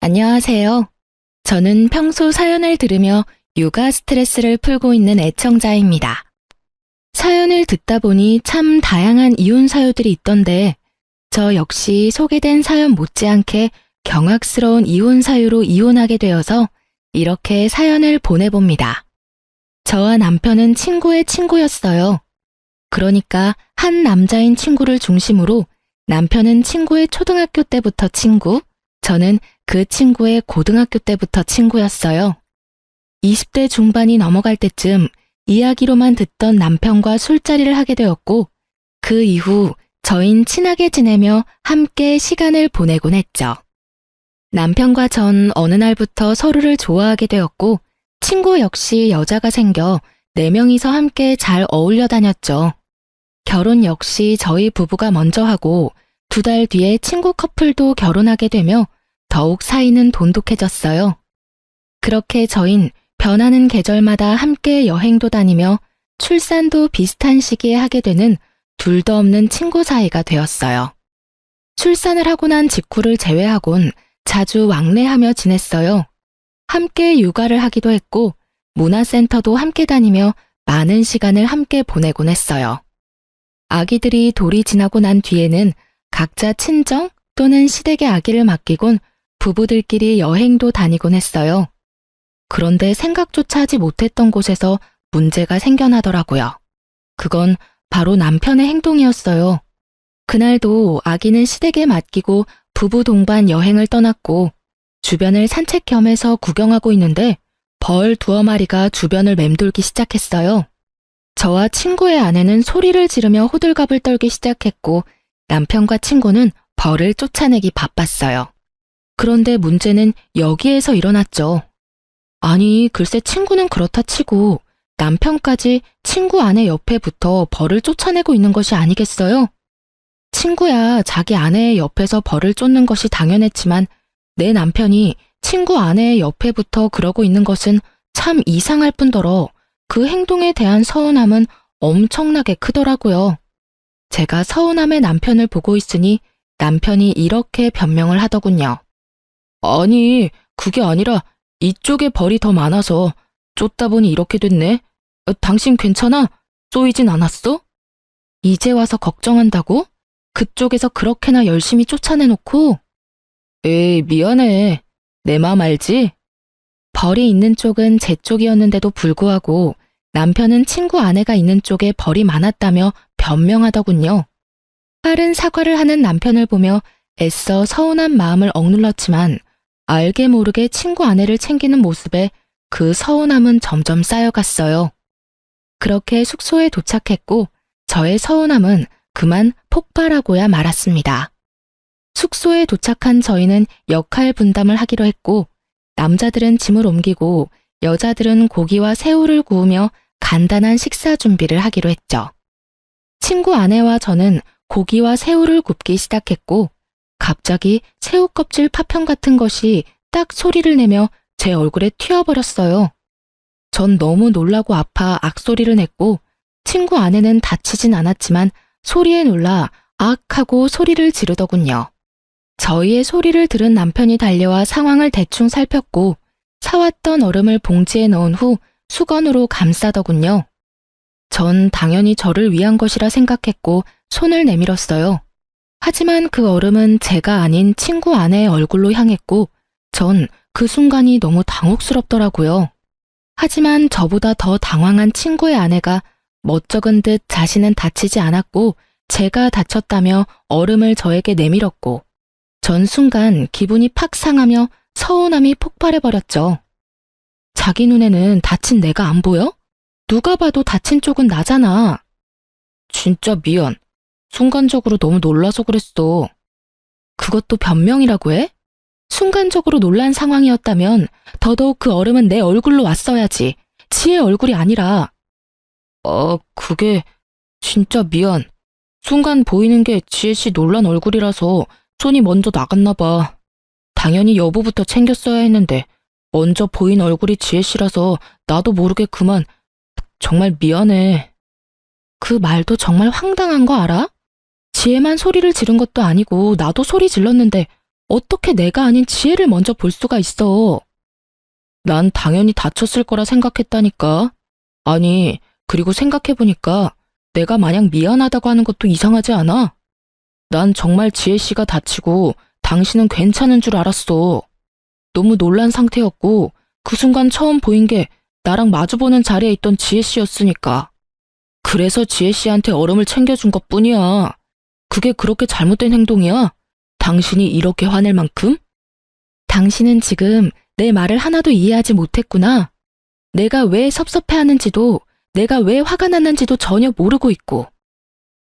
안녕하세요. 저는 평소 사연을 들으며 육아 스트레스를 풀고 있는 애청자입니다. 사연을 듣다 보니 참 다양한 이혼 사유들이 있던데 저 역시 소개된 사연 못지않게 경악스러운 이혼 사유로 이혼하게 되어서 이렇게 사연을 보내봅니다. 저와 남편은 친구의 친구였어요. 그러니까 한 남자인 친구를 중심으로 남편은 친구의 초등학교 때부터 친구, 저는 그 친구의 고등학교 때부터 친구였어요. 20대 중반이 넘어갈 때쯤 이야기로만 듣던 남편과 술자리를 하게 되었고, 그 이후 저흰 친하게 지내며 함께 시간을 보내곤 했죠. 남편과 전 어느 날부터 서로를 좋아하게 되었고, 친구 역시 여자가 생겨 4명이서 함께 잘 어울려 다녔죠. 결혼 역시 저희 부부가 먼저 하고 2달 뒤에 친구 커플도 결혼하게 되며 더욱 사이는 돈독해졌어요. 그렇게 저흰 변하는 계절마다 함께 여행도 다니며 출산도 비슷한 시기에 하게 되는 둘도 없는 친구 사이가 되었어요. 출산을 하고 난 직후를 제외하곤 자주 왕래하며 지냈어요. 함께 육아를 하기도 했고 문화센터도 함께 다니며 많은 시간을 함께 보내곤 했어요. 아기들이 돌이 지나고 난 뒤에는 각자 친정 또는 시댁에 아기를 맡기곤 부부들끼리 여행도 다니곤 했어요. 그런데 생각조차 하지 못했던 곳에서 문제가 생겨나더라고요. 그건 바로 남편의 행동이었어요. 그날도 아기는 시댁에 맡기고 부부 동반 여행을 떠났고 주변을 산책 겸해서 구경하고 있는데 벌 2마리가 주변을 맴돌기 시작했어요. 저와 친구의 아내는 소리를 지르며 호들갑을 떨기 시작했고 남편과 친구는 벌을 쫓아내기 바빴어요. 그런데 문제는 여기에서 일어났죠. 아니, 글쎄 친구는 그렇다 치고 남편까지 친구 아내 옆에 붙어 벌을 쫓아내고 있는 것이 아니겠어요? 친구야 자기 아내의 옆에서 벌을 쫓는 것이 당연했지만 내 남편이 친구 아내의 옆에 붙어 그러고 있는 것은 참 이상할 뿐더러 그 행동에 대한 서운함은 엄청나게 크더라고요. 제가 서운함의 남편을 보고 있으니 남편이 이렇게 변명을 하더군요. 아니, 그게 아니라 이쪽에 벌이 더 많아서 쫓다 보니 이렇게 됐네. 당신 괜찮아? 쏘이진 않았어? 이제 와서 걱정한다고? 그쪽에서 그렇게나 열심히 쫓아내놓고? 에이, 미안해. 내 맘 알지? 벌이 있는 쪽은 제 쪽이었는데도 불구하고 남편은 친구 아내가 있는 쪽에 벌이 많았다며 변명하더군요. 빠른 사과를 하는 남편을 보며 애써 서운한 마음을 억눌렀지만 알게 모르게 친구 아내를 챙기는 모습에 그 서운함은 점점 쌓여갔어요. 그렇게 숙소에 도착했고 저의 서운함은 그만 폭발하고야 말았습니다. 숙소에 도착한 저희는 역할 분담을 하기로 했고 남자들은 짐을 옮기고 여자들은 고기와 새우를 구우며 간단한 식사 준비를 하기로 했죠. 친구 아내와 저는 고기와 새우를 굽기 시작했고 갑자기 새우 껍질 파편 같은 것이 딱 소리를 내며 제 얼굴에 튀어버렸어요. 전 너무 놀라고 아파 악소리를 냈고 친구 아내는 다치진 않았지만 소리에 놀라 악 하고 소리를 지르더군요. 저희의 소리를 들은 남편이 달려와 상황을 대충 살폈고 사왔던 얼음을 봉지에 넣은 후 수건으로 감싸더군요. 전 당연히 저를 위한 것이라 생각했고 손을 내밀었어요. 하지만 그 얼음은 제가 아닌 친구 아내의 얼굴로 향했고 전 그 순간이 너무 당혹스럽더라고요. 하지만 저보다 더 당황한 친구의 아내가 멋쩍은 듯 자신은 다치지 않았고 제가 다쳤다며 얼음을 저에게 내밀었고 전 순간 기분이 팍 상하며 서운함이 폭발해버렸죠. 자기 눈에는 다친 내가 안 보여? 누가 봐도 다친 쪽은 나잖아. 진짜 미안. 순간적으로 너무 놀라서 그랬어. 그것도 변명이라고 해? 순간적으로 놀란 상황이었다면 더더욱 그 얼음은 내 얼굴로 왔어야지. 지의 얼굴이 아니라. 그게 진짜 미안. 순간 보이는 게 지혜씨 놀란 얼굴이라서 손이 먼저 나갔나 봐. 당연히 여보부터 챙겼어야 했는데 먼저 보인 얼굴이 지혜씨라서 나도 모르게 그만. 정말 미안해. 그 말도 정말 황당한 거 알아? 지혜만 소리를 지른 것도 아니고 나도 소리 질렀는데 어떻게 내가 아닌 지혜를 먼저 볼 수가 있어? 난 당연히 다쳤을 거라 생각했다니까. 아니, 그리고 생각해보니까 내가 마냥 미안하다고 하는 것도 이상하지 않아? 난 정말 지혜 씨가 다치고 당신은 괜찮은 줄 알았어. 너무 놀란 상태였고 그 순간 처음 보인 게 나랑 마주보는 자리에 있던 지혜 씨였으니까. 그래서 지혜 씨한테 얼음을 챙겨준 것뿐이야. 그게 그렇게 잘못된 행동이야? 당신이 이렇게 화낼 만큼? 당신은 지금 내 말을 하나도 이해하지 못했구나. 내가 왜 섭섭해하는지도 내가 왜 화가 났는지도 전혀 모르고 있고.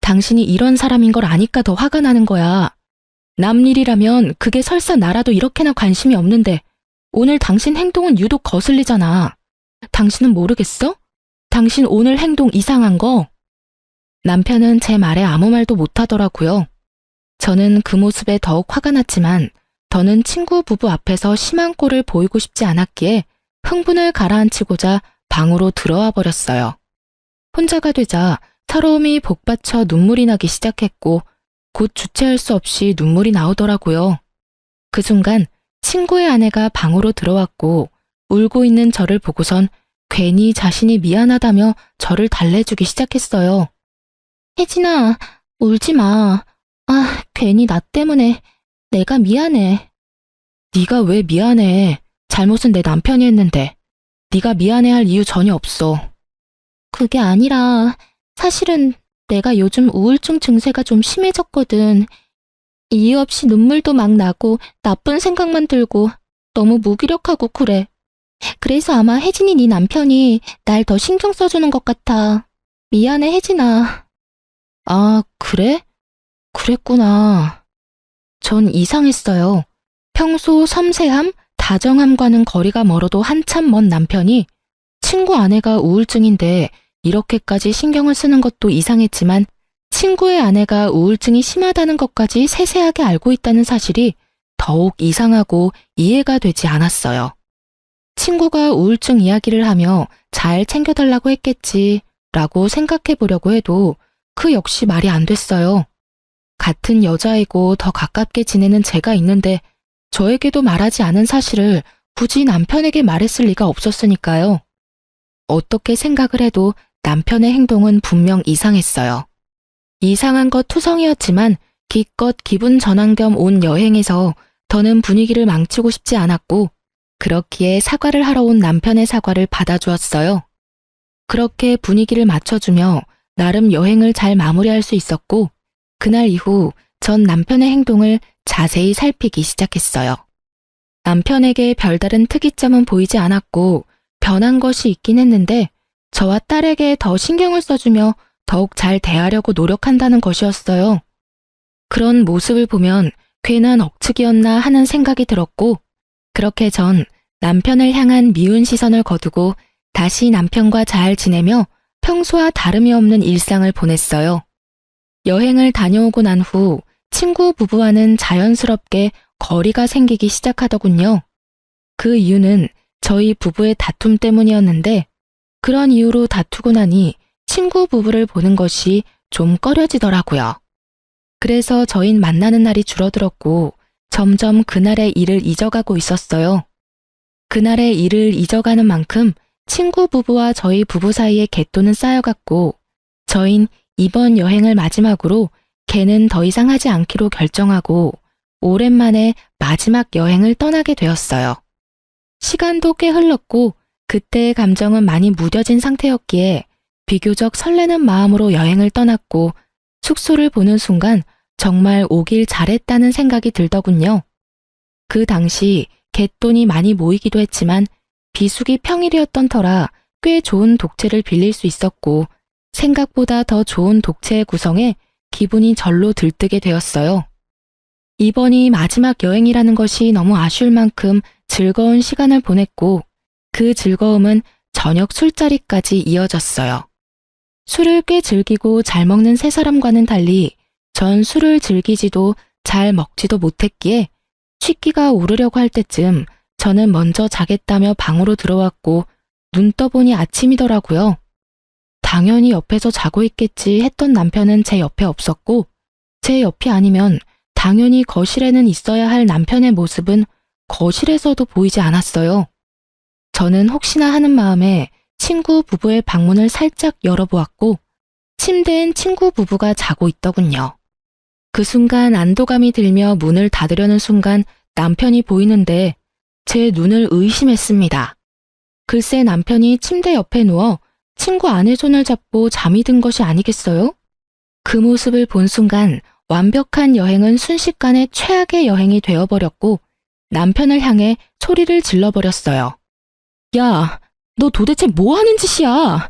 당신이 이런 사람인 걸 아니까 더 화가 나는 거야. 남 일이라면 그게 설사 나라도 이렇게나 관심이 없는데 오늘 당신 행동은 유독 거슬리잖아. 당신은 모르겠어? 당신 오늘 행동 이상한 거? 남편은 제 말에 아무 말도 못하더라고요. 저는 그 모습에 더욱 화가 났지만 더는 친구 부부 앞에서 심한 꼴을 보이고 싶지 않았기에 흥분을 가라앉히고자 방으로 들어와 버렸어요. 혼자가 되자 서러움이 복받쳐 눈물이 나기 시작했고 곧 주체할 수 없이 눈물이 나오더라고요. 그 순간 친구의 아내가 방으로 들어왔고 울고 있는 저를 보고선 괜히 자신이 미안하다며 저를 달래주기 시작했어요. 혜진아, 울지 마. 아, 괜히 나 때문에 내가 미안해. 네가 왜 미안해? 잘못은 내 남편이 했는데. 네가 미안해할 이유 전혀 없어. 그게 아니라 사실은 내가 요즘 우울증 증세가 좀 심해졌거든. 이유 없이 눈물도 막 나고 나쁜 생각만 들고 너무 무기력하고 그래. 그래서 아마 혜진이 네 남편이 날 더 신경 써주는 것 같아. 미안해, 혜진아. 아, 그래? 그랬구나. 전 이상했어요. 평소 섬세함, 다정함과는 거리가 멀어도 한참 먼 남편이 친구 아내가 우울증인데 이렇게까지 신경을 쓰는 것도 이상했지만 친구의 아내가 우울증이 심하다는 것까지 세세하게 알고 있다는 사실이 더욱 이상하고 이해가 되지 않았어요. 친구가 우울증 이야기를 하며 잘 챙겨달라고 했겠지 라고 생각해 보려고 해도 그 역시 말이 안 됐어요. 같은 여자이고 더 가깝게 지내는 제가 있는데 저에게도 말하지 않은 사실을 굳이 남편에게 말했을 리가 없었으니까요. 어떻게 생각을 해도 남편의 행동은 분명 이상했어요. 이상한 것 투성이었지만 기껏 기분 전환 겸 온 여행에서 더는 분위기를 망치고 싶지 않았고 그렇기에 사과를 하러 온 남편의 사과를 받아주었어요. 그렇게 분위기를 맞춰주며 나름 여행을 잘 마무리할 수 있었고 그날 이후 전 남편의 행동을 자세히 살피기 시작했어요. 남편에게 별다른 특이점은 보이지 않았고 변한 것이 있긴 했는데 저와 딸에게 더 신경을 써주며 더욱 잘 대하려고 노력한다는 것이었어요. 그런 모습을 보면 괜한 억측이었나 하는 생각이 들었고 그렇게 전 남편을 향한 미운 시선을 거두고 다시 남편과 잘 지내며 평소와 다름이 없는 일상을 보냈어요. 여행을 다녀오고 난 후 친구 부부와는 자연스럽게 거리가 생기기 시작하더군요. 그 이유는 저희 부부의 다툼 때문이었는데 그런 이유로 다투고 나니 친구 부부를 보는 것이 좀 꺼려지더라고요. 그래서 저흰 만나는 날이 줄어들었고 점점 그날의 일을 잊어가고 있었어요. 그날의 일을 잊어가는 만큼 친구 부부와 저희 부부 사이의 갯돈은 쌓여갔고 저흰 이번 여행을 마지막으로 걔는 더 이상 하지 않기로 결정하고 오랜만에 마지막 여행을 떠나게 되었어요. 시간도 꽤 흘렀고 그때의 감정은 많이 무뎌진 상태였기에 비교적 설레는 마음으로 여행을 떠났고 숙소를 보는 순간 정말 오길 잘했다는 생각이 들더군요. 그 당시 갯돈이 많이 모이기도 했지만 비수기 평일이었던 터라 꽤 좋은 독채를 빌릴 수 있었고 생각보다 더 좋은 독채의 구성에 기분이 절로 들뜨게 되었어요. 이번이 마지막 여행이라는 것이 너무 아쉬울 만큼 즐거운 시간을 보냈고 그 즐거움은 저녁 술자리까지 이어졌어요. 술을 꽤 즐기고 잘 먹는 세 사람과는 달리 전 술을 즐기지도 잘 먹지도 못했기에 취기가 오르려고 할 때쯤 저는 먼저 자겠다며 방으로 들어왔고 눈 떠보니 아침이더라고요. 당연히 옆에서 자고 있겠지 했던 남편은 제 옆에 없었고 제 옆이 아니면 당연히 거실에는 있어야 할 남편의 모습은 거실에서도 보이지 않았어요. 저는 혹시나 하는 마음에 친구 부부의 방문을 살짝 열어보았고 침대엔 친구 부부가 자고 있더군요. 그 순간 안도감이 들며 문을 닫으려는 순간 남편이 보이는데 제 눈을 의심했습니다. 글쎄 남편이 침대 옆에 누워 친구 아내 손을 잡고 잠이 든 것이 아니겠어요? 그 모습을 본 순간 완벽한 여행은 순식간에 최악의 여행이 되어버렸고 남편을 향해 소리를 질러버렸어요. 야, 너 도대체 뭐 하는 짓이야?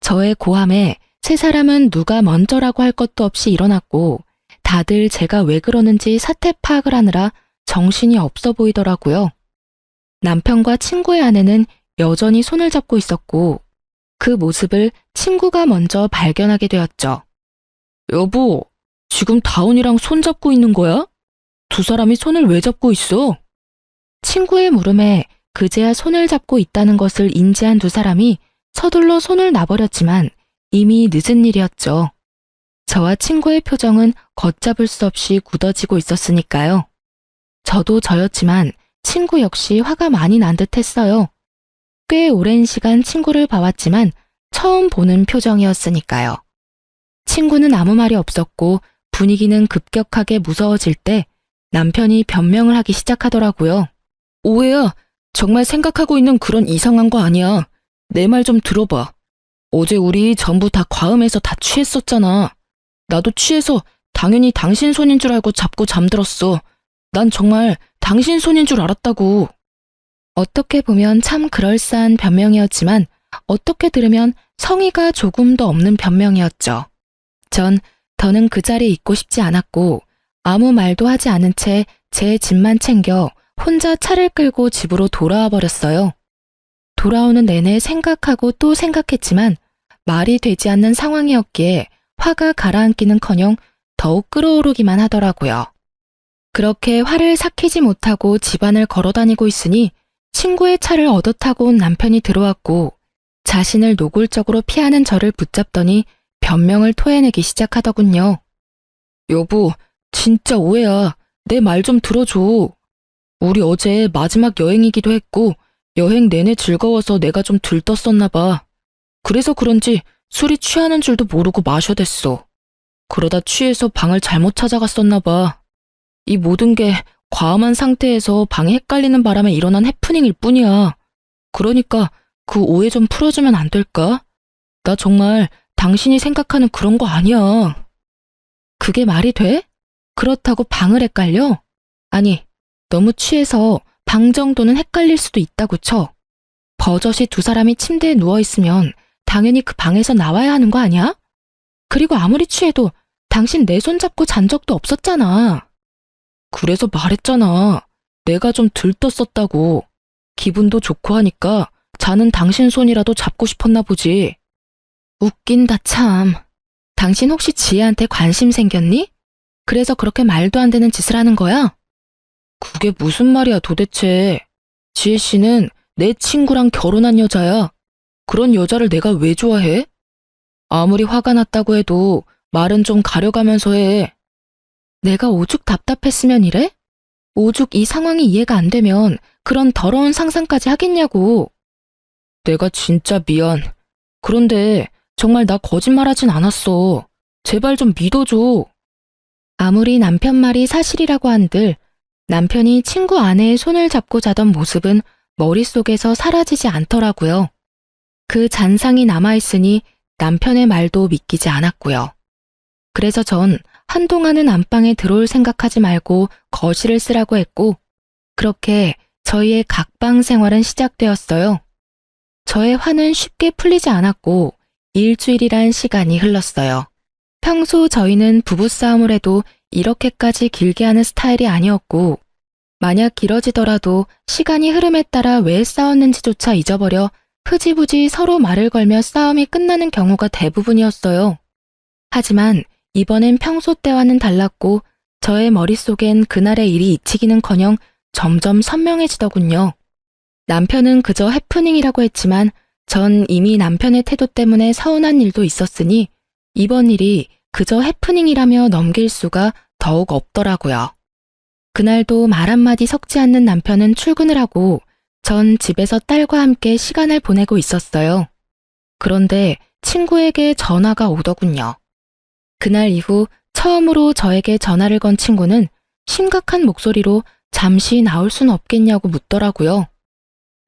저의 고함에 세 사람은 누가 먼저라고 할 것도 없이 일어났고 다들 제가 왜 그러는지 사태 파악을 하느라 정신이 없어 보이더라고요. 남편과 친구의 아내는 여전히 손을 잡고 있었고 그 모습을 친구가 먼저 발견하게 되었죠. 여보, 지금 다운이랑 손 잡고 있는 거야? 두 사람이 손을 왜 잡고 있어? 친구의 물음에 그제야 손을 잡고 있다는 것을 인지한 두 사람이 서둘러 손을 놔버렸지만 이미 늦은 일이었죠. 저와 친구의 표정은 걷잡을 수 없이 굳어지고 있었으니까요. 저도 저였지만 친구 역시 화가 많이 난 듯 했어요. 꽤 오랜 시간 친구를 봐왔지만 처음 보는 표정이었으니까요. 친구는 아무 말이 없었고 분위기는 급격하게 무서워질 때 남편이 변명을 하기 시작하더라고요. 오해야, 정말 생각하고 있는 그런 이상한 거 아니야. 내 말 좀 들어봐. 어제 우리 전부 다 과음해서 다 취했었잖아. 나도 취해서 당연히 당신 손인 줄 알고 잡고 잠들었어. 난 정말 당신 손인 줄 알았다고. 어떻게 보면 참 그럴싸한 변명이었지만 어떻게 들으면 성의가 조금 더 없는 변명이었죠. 전 더는 그 자리에 있고 싶지 않았고 아무 말도 하지 않은 채 제 짐만 챙겨 혼자 차를 끌고 집으로 돌아와 버렸어요. 돌아오는 내내 생각하고 또 생각했지만 말이 되지 않는 상황이었기에 화가 가라앉기는커녕 더욱 끓어오르기만 하더라고요. 그렇게 화를 삭히지 못하고 집안을 걸어다니고 있으니 친구의 차를 얻어 타고 온 남편이 들어왔고 자신을 노골적으로 피하는 저를 붙잡더니 변명을 토해내기 시작하더군요. 여보, 진짜 오해야. 내 말 좀 들어줘. 우리 어제 마지막 여행이기도 했고 여행 내내 즐거워서 내가 좀 들떴었나 봐. 그래서 그런지 술이 취하는 줄도 모르고 마셔댔어. 그러다 취해서 방을 잘못 찾아갔었나 봐. 이 모든 게 과음한 상태에서 방이 헷갈리는 바람에 일어난 해프닝일 뿐이야. 그러니까 그 오해 좀 풀어주면 안 될까? 나 정말 당신이 생각하는 그런 거 아니야. 그게 말이 돼? 그렇다고 방을 헷갈려? 아니, 너무 취해서 방 정도는 헷갈릴 수도 있다고 쳐. 버젓이 두 사람이 침대에 누워있으면 당연히 그 방에서 나와야 하는 거 아니야? 그리고 아무리 취해도 당신 내 손 잡고 잔 적도 없었잖아. 그래서 말했잖아. 내가 좀 들떴었다고. 기분도 좋고 하니까 자는 당신 손이라도 잡고 싶었나 보지. 웃긴다 참. 당신 혹시 지혜한테 관심 생겼니? 그래서 그렇게 말도 안 되는 짓을 하는 거야? 그게 무슨 말이야 도대체. 지혜 씨는 내 친구랑 결혼한 여자야. 그런 여자를 내가 왜 좋아해? 아무리 화가 났다고 해도 말은 좀 가려가면서 해. 내가 오죽 답답했으면 이래? 오죽 이 상황이 이해가 안 되면 그런 더러운 상상까지 하겠냐고. 내가 진짜 미안. 그런데 정말 나 거짓말하진 않았어. 제발 좀 믿어줘. 아무리 남편 말이 사실이라고 한들 남편이 친구 아내의 손을 잡고 자던 모습은 머릿속에서 사라지지 않더라고요. 그 잔상이 남아있으니 남편의 말도 믿기지 않았고요. 그래서 전 한동안은 안방에 들어올 생각하지 말고 거실을 쓰라고 했고 그렇게 저희의 각방 생활은 시작되었어요. 저의 화는 쉽게 풀리지 않았고 일주일이란 시간이 흘렀어요. 평소 저희는 부부싸움을 해도 이렇게까지 길게 하는 스타일이 아니었고 만약 길어지더라도 시간이 흐름에 따라 왜 싸웠는지조차 잊어버려 흐지부지 서로 말을 걸며 싸움이 끝나는 경우가 대부분이었어요. 하지만 이번엔 평소 때와는 달랐고 저의 머릿속엔 그날의 일이 잊히기는커녕 점점 선명해지더군요. 남편은 그저 해프닝이라고 했지만 전 이미 남편의 태도 때문에 서운한 일도 있었으니 이번 일이 그저 해프닝이라며 넘길 수가 더욱 없더라고요. 그날도 말 한마디 섞지 않는 남편은 출근을 하고 전 집에서 딸과 함께 시간을 보내고 있었어요. 그런데 친구에게 전화가 오더군요. 그날 이후 처음으로 저에게 전화를 건 친구는 심각한 목소리로 잠시 나올 순 없겠냐고 묻더라고요.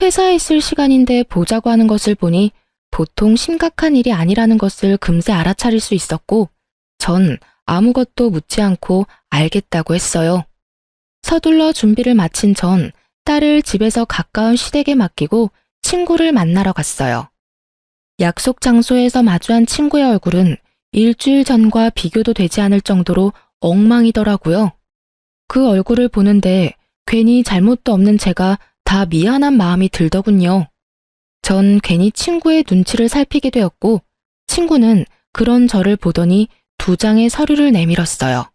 회사에 있을 시간인데 보자고 하는 것을 보니 보통 심각한 일이 아니라는 것을 금세 알아차릴 수 있었고 전 아무것도 묻지 않고 알겠다고 했어요. 서둘러 준비를 마친 전 딸을 집에서 가까운 시댁에 맡기고 친구를 만나러 갔어요. 약속 장소에서 마주한 친구의 얼굴은 일주일 전과 비교도 되지 않을 정도로 엉망이더라고요. 그 얼굴을 보는데 괜히 잘못도 없는 제가 다 미안한 마음이 들더군요. 전 괜히 친구의 눈치를 살피게 되었고 친구는 그런 저를 보더니 2장의 서류를 내밀었어요.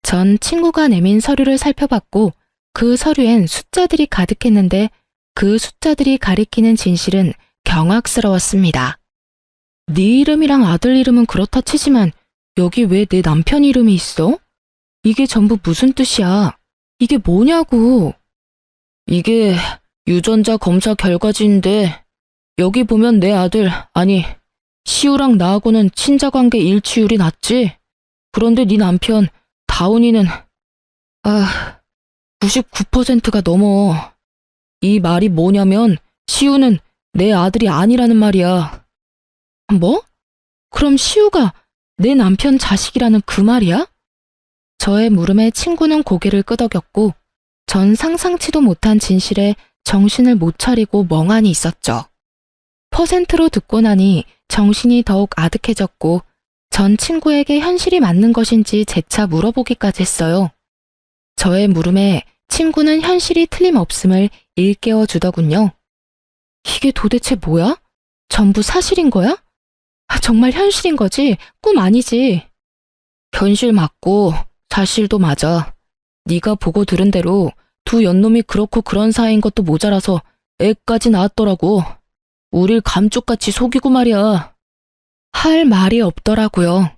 전 친구가 내민 서류를 살펴봤고 그 서류엔 숫자들이 가득했는데 그 숫자들이 가리키는 진실은 경악스러웠습니다. 네 이름이랑 아들 이름은 그렇다 치지만 여기 왜 내 남편 이름이 있어? 이게 전부 무슨 뜻이야? 이게 뭐냐고. 이게 유전자 검사 결과지인데 여기 보면 내 아들, 아니 시우랑 나하고는 친자관계 일치율이 낮지? 그런데 네 남편 다운이는 99%가 넘어. 이 말이 뭐냐면 시우는 내 아들이 아니라는 말이야. 뭐? 그럼 시우가 내 남편 자식이라는 그 말이야? 저의 물음에 친구는 고개를 끄덕였고 전 상상치도 못한 진실에 정신을 못 차리고 멍하니 있었죠. 퍼센트로 듣고 나니 정신이 더욱 아득해졌고 전 친구에게 현실이 맞는 것인지 재차 물어보기까지 했어요. 저의 물음에 친구는 현실이 틀림없음을 일깨워 주더군요. 이게 도대체 뭐야? 전부 사실인 거야? 정말 현실인 거지? 꿈 아니지? 현실 맞고 사실도 맞아. 네가 보고 들은 대로 두 연놈이 그렇고 그런 사이인 것도 모자라서 애까지 낳았더라고. 우릴 감쪽같이 속이고 말이야. 할 말이 없더라고요.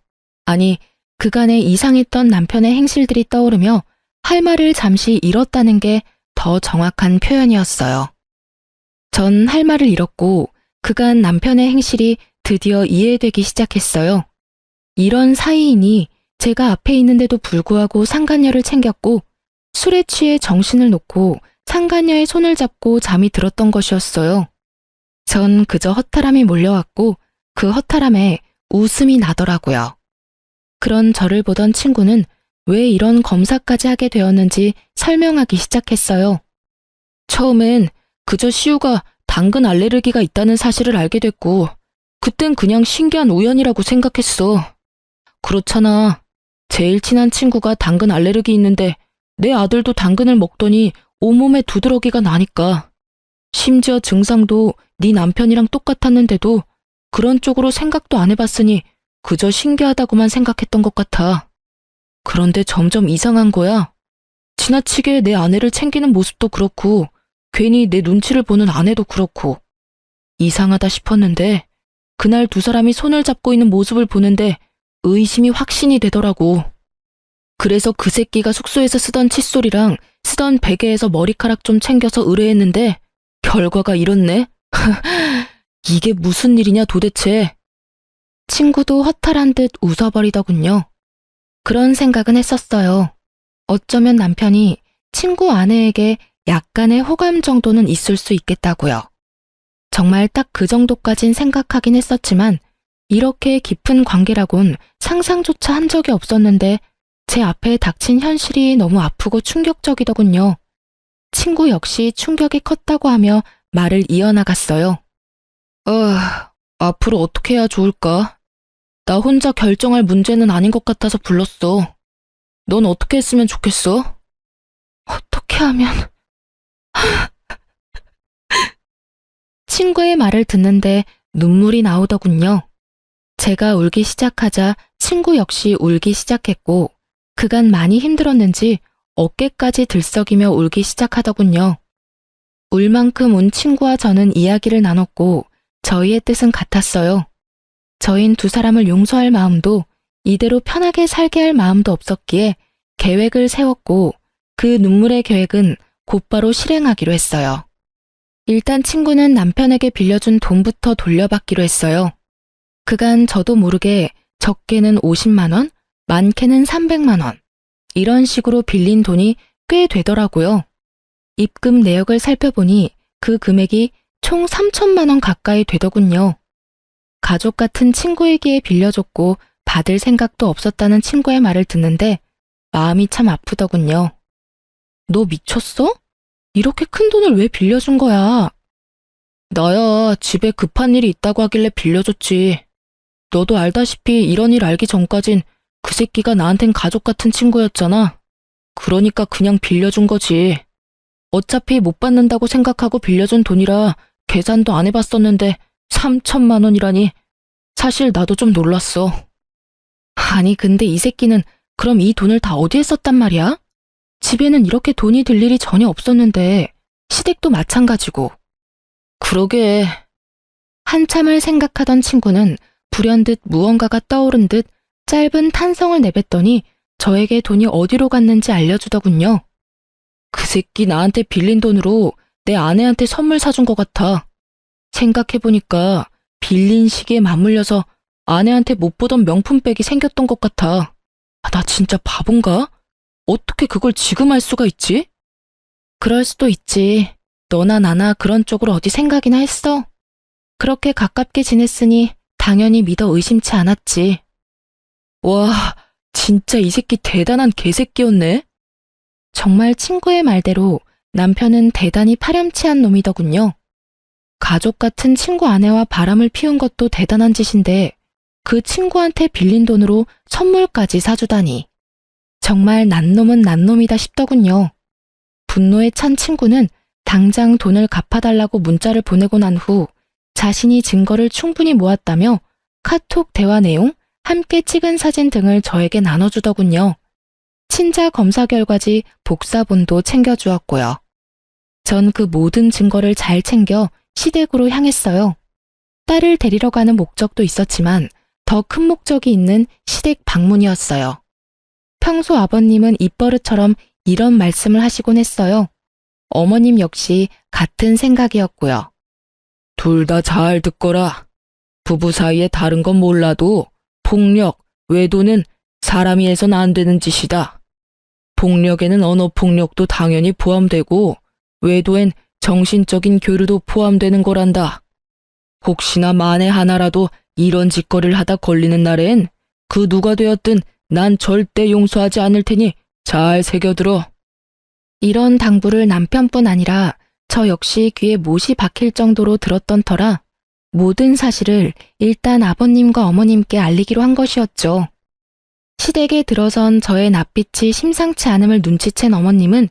아니, 그간에 이상했던 남편의 행실들이 떠오르며 할 말을 잠시 잃었다는 게 더 정확한 표현이었어요. 전 할 말을 잃었고 그간 남편의 행실이 드디어 이해되기 시작했어요. 이런 사이이니 제가 앞에 있는데도 불구하고 상간녀를 챙겼고 술에 취해 정신을 놓고 상간녀의 손을 잡고 잠이 들었던 것이었어요. 전 그저 허탈함이 몰려왔고 그 허탈함에 웃음이 나더라고요. 그런 저를 보던 친구는 왜 이런 검사까지 하게 되었는지 설명하기 시작했어요. 처음엔 그저 시우가 당근 알레르기가 있다는 사실을 알게 됐고 그땐 그냥 신기한 우연이라고 생각했어. 그렇잖아. 제일 친한 친구가 당근 알레르기 있는데 내 아들도 당근을 먹더니 온몸에 두드러기가 나니까. 심지어 증상도 네 남편이랑 똑같았는데도 그런 쪽으로 생각도 안 해봤으니 그저 신기하다고만 생각했던 것 같아. 그런데 점점 이상한 거야. 지나치게 내 아내를 챙기는 모습도 그렇고 괜히 내 눈치를 보는 아내도 그렇고 이상하다 싶었는데 그날 두 사람이 손을 잡고 있는 모습을 보는데 의심이 확신이 되더라고. 그래서 그 새끼가 숙소에서 쓰던 칫솔이랑 쓰던 베개에서 머리카락 좀 챙겨서 의뢰했는데 결과가 이렇네. 이게 무슨 일이냐 도대체. 친구도 허탈한 듯 웃어버리더군요. 그런 생각은 했었어요. 어쩌면 남편이 친구 아내에게 약간의 호감 정도는 있을 수 있겠다고요. 정말 딱 그 정도까진 생각하긴 했었지만 이렇게 깊은 관계라곤 상상조차 한 적이 없었는데 제 앞에 닥친 현실이 너무 아프고 충격적이더군요. 친구 역시 충격이 컸다고 하며 말을 이어나갔어요. 앞으로 어떻게 해야 좋을까? 나 혼자 결정할 문제는 아닌 것 같아서 불렀어. 넌 어떻게 했으면 좋겠어? 어떻게 하면... 친구의 말을 듣는데 눈물이 나오더군요. 제가 울기 시작하자 친구 역시 울기 시작했고 그간 많이 힘들었는지 어깨까지 들썩이며 울기 시작하더군요. 울 만큼 운 친구와 저는 이야기를 나눴고 저희의 뜻은 같았어요. 저흰 두 사람을 용서할 마음도 이대로 편하게 살게 할 마음도 없었기에 계획을 세웠고 그 눈물의 계획은 곧바로 실행하기로 했어요. 일단 친구는 남편에게 빌려준 돈부터 돌려받기로 했어요. 그간 저도 모르게 적게는 50만 원, 많게는 300만 원. 이런 식으로 빌린 돈이 꽤 되더라고요. 입금 내역을 살펴보니 그 금액이 총 3천만 원 가까이 되더군요. 가족 같은 친구에게 빌려줬고 받을 생각도 없었다는 친구의 말을 듣는데 마음이 참 아프더군요. 너 미쳤어? 이렇게 큰 돈을 왜 빌려준 거야? 나야 집에 급한 일이 있다고 하길래 빌려줬지. 너도 알다시피 이런 일 알기 전까진 그 새끼가 나한텐 가족 같은 친구였잖아. 그러니까 그냥 빌려준 거지. 어차피 못 받는다고 생각하고 빌려준 돈이라 계산도 안 해봤었는데 3천만 원이라니. 사실 나도 좀 놀랐어. 아니 근데 이 새끼는 그럼 이 돈을 다 어디에 썼단 말이야? 집에는 이렇게 돈이 들 일이 전혀 없었는데 시댁도 마찬가지고. 그러게. 한참을 생각하던 친구는 불현듯 무언가가 떠오른 듯 짧은 탄성을 내뱉더니 저에게 돈이 어디로 갔는지 알려주더군요. 그 새끼 나한테 빌린 돈으로 내 아내한테 선물 사준 것 같아. 생각해보니까 빌린 시기에 맞물려서 아내한테 못 보던 명품백이 생겼던 것 같아. 나 진짜 바본가? 어떻게 그걸 지금 알 수가 있지? 그럴 수도 있지. 너나 나나 그런 쪽으로 어디 생각이나 했어? 그렇게 가깝게 지냈으니 당연히 믿어 의심치 않았지. 와, 진짜 이 새끼 대단한 개새끼였네. 정말 친구의 말대로 남편은 대단히 파렴치한 놈이더군요. 가족 같은 친구 아내와 바람을 피운 것도 대단한 짓인데 그 친구한테 빌린 돈으로 선물까지 사주다니. 정말 난놈은 난놈이다 싶더군요. 분노에 찬 친구는 당장 돈을 갚아달라고 문자를 보내고 난 후 자신이 증거를 충분히 모았다며 카톡 대화 내용, 함께 찍은 사진 등을 저에게 나눠주더군요. 친자 검사 결과지 복사본도 챙겨주었고요. 전 그 모든 증거를 잘 챙겨 시댁으로 향했어요. 딸을 데리러 가는 목적도 있었지만 더 큰 목적이 있는 시댁 방문이었어요. 평소 아버님은 입버릇처럼 이런 말씀을 하시곤 했어요. 어머님 역시 같은 생각이었고요. 둘 다 잘 듣거라. 부부 사이에 다른 건 몰라도 폭력, 외도는 사람이 해선 안 되는 짓이다. 폭력에는 언어폭력도 당연히 포함되고 외도엔 정신적인 교류도 포함되는 거란다. 혹시나 만에 하나라도 이런 짓거리를 하다 걸리는 날엔 그 누가 되었든 난 절대 용서하지 않을 테니 잘 새겨들어. 이런 당부를 남편뿐 아니라 저 역시 귀에 못이 박힐 정도로 들었던 터라 모든 사실을 일단 아버님과 어머님께 알리기로 한 것이었죠. 시댁에 들어선 저의 낯빛이 심상치 않음을 눈치챈 어머님은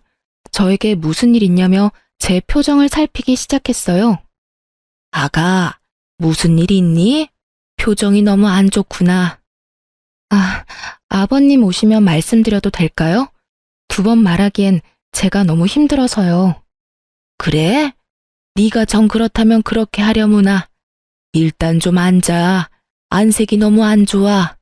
저에게 무슨 일 있냐며 제 표정을 살피기 시작했어요. 아가, 무슨 일 있니? 표정이 너무 안 좋구나. 아버님 오시면 말씀드려도 될까요? 2번 말하기엔 제가 너무 힘들어서요. 그래? 네가 정 그렇다면 그렇게 하려무나. 일단 좀 앉아. 안색이 너무 안 좋아.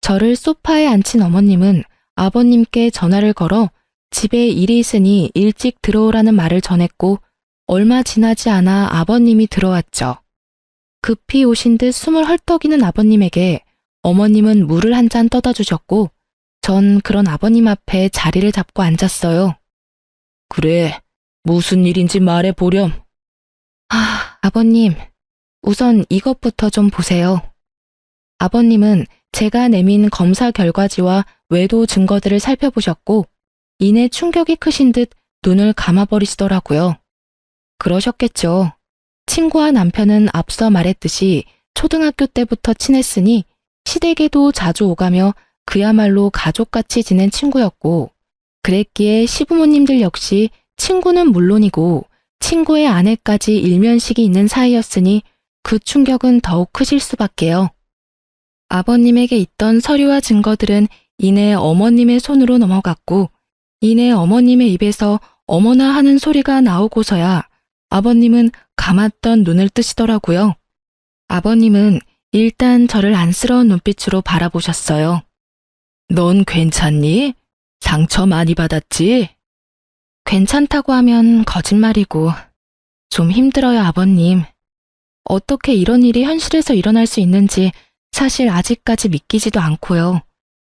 저를 소파에 앉힌 어머님은 아버님께 전화를 걸어 집에 일이 있으니 일찍 들어오라는 말을 전했고 얼마 지나지 않아 아버님이 들어왔죠. 급히 오신 듯 숨을 헐떡이는 아버님에게 어머님은 물을 한 잔 떠다 주셨고 전 그런 아버님 앞에 자리를 잡고 앉았어요. 그래, 무슨 일인지 말해보렴. 아버님, 우선 이것부터 좀 보세요. 아버님은 제가 내민 검사 결과지와 외도 증거들을 살펴보셨고 이내 충격이 크신 듯 눈을 감아버리시더라고요. 그러셨겠죠. 친구와 남편은 앞서 말했듯이 초등학교 때부터 친했으니 시댁에도 자주 오가며 그야말로 가족같이 지낸 친구였고 그랬기에 시부모님들 역시 친구는 물론이고 친구의 아내까지 일면식이 있는 사이였으니 그 충격은 더욱 크실 수밖에요. 아버님에게 있던 서류와 증거들은 이내 어머님의 손으로 넘어갔고 이내 어머님의 입에서 어머나 하는 소리가 나오고서야 아버님은 감았던 눈을 뜨시더라고요. 아버님은 일단 저를 안쓰러운 눈빛으로 바라보셨어요. 넌 괜찮니? 상처 많이 받았지? 괜찮다고 하면 거짓말이고 좀 힘들어요, 아버님. 어떻게 이런 일이 현실에서 일어날 수 있는지 사실 아직까지 믿기지도 않고요.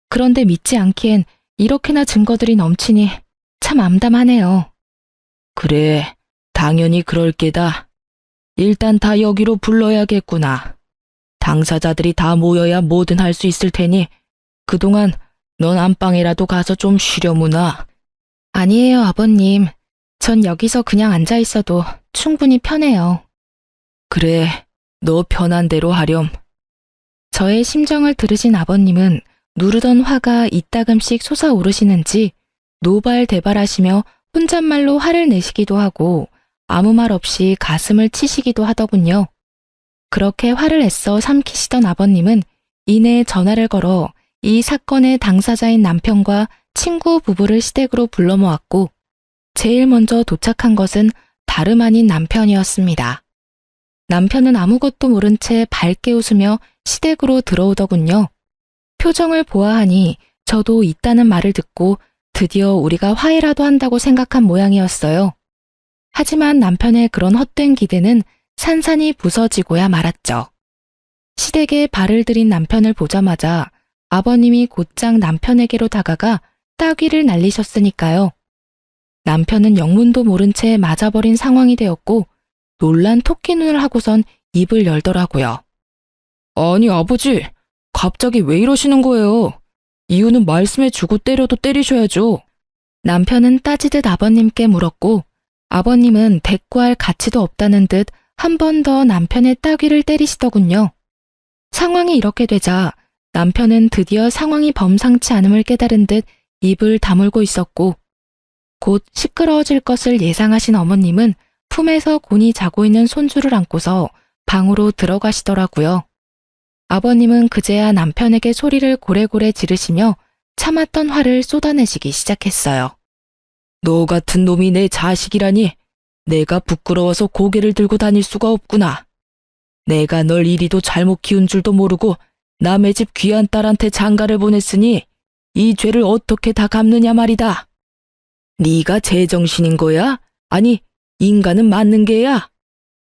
그런데 믿지 않기엔 이렇게나 증거들이 넘치니 참 암담하네요. 그래, 당연히 그럴 게다. 일단 다 여기로 불러야겠구나. 당사자들이 다 모여야 뭐든 할 수 있을 테니 그동안 넌 안방이라도 가서 좀 쉬려무나. 아니에요, 아버님. 전 여기서 그냥 앉아 있어도 충분히 편해요. 그래, 너 편한 대로 하렴. 저의 심정을 들으신 아버님은 누르던 화가 이따금씩 솟아오르시는지 노발대발하시며 혼잣말로 화를 내시기도 하고 아무 말 없이 가슴을 치시기도 하더군요. 그렇게 화를 애써 삼키시던 아버님은 이내 전화를 걸어 이 사건의 당사자인 남편과 친구 부부를 시댁으로 불러 모았고 제일 먼저 도착한 것은 다름 아닌 남편이었습니다. 남편은 아무것도 모른 채 밝게 웃으며 시댁으로 들어오더군요. 표정을 보아하니 저도 있다는 말을 듣고 드디어 우리가 화해라도 한다고 생각한 모양이었어요. 하지만 남편의 그런 헛된 기대는 산산이 부서지고야 말았죠. 시댁에 발을 들인 남편을 보자마자 아버님이 곧장 남편에게로 다가가 따귀를 날리셨으니까요. 남편은 영문도 모른 채 맞아버린 상황이 되었고 놀란 토끼 눈을 하고선 입을 열더라고요. 아니 아버지, 갑자기 왜 이러시는 거예요? 이유는 말씀해주고 때려도 때리셔야죠. 남편은 따지듯 아버님께 물었고 아버님은 대꾸할 가치도 없다는 듯 한 번 더 남편의 따귀를 때리시더군요. 상황이 이렇게 되자 남편은 드디어 상황이 범상치 않음을 깨달은 듯 입을 다물고 있었고 곧 시끄러워질 것을 예상하신 어머님은 품에서 곤히 자고 있는 손주를 안고서 방으로 들어가시더라고요. 아버님은 그제야 남편에게 소리를 고래고래 지르시며 참았던 화를 쏟아내시기 시작했어요. 너 같은 놈이 내 자식이라니 내가 부끄러워서 고개를 들고 다닐 수가 없구나. 내가 널 이리도 잘못 키운 줄도 모르고 남의 집 귀한 딸한테 장가를 보냈으니 이 죄를 어떻게 다 갚느냐 말이다. 네가 제정신인 거야? 아니, 인간은 맞는 게야?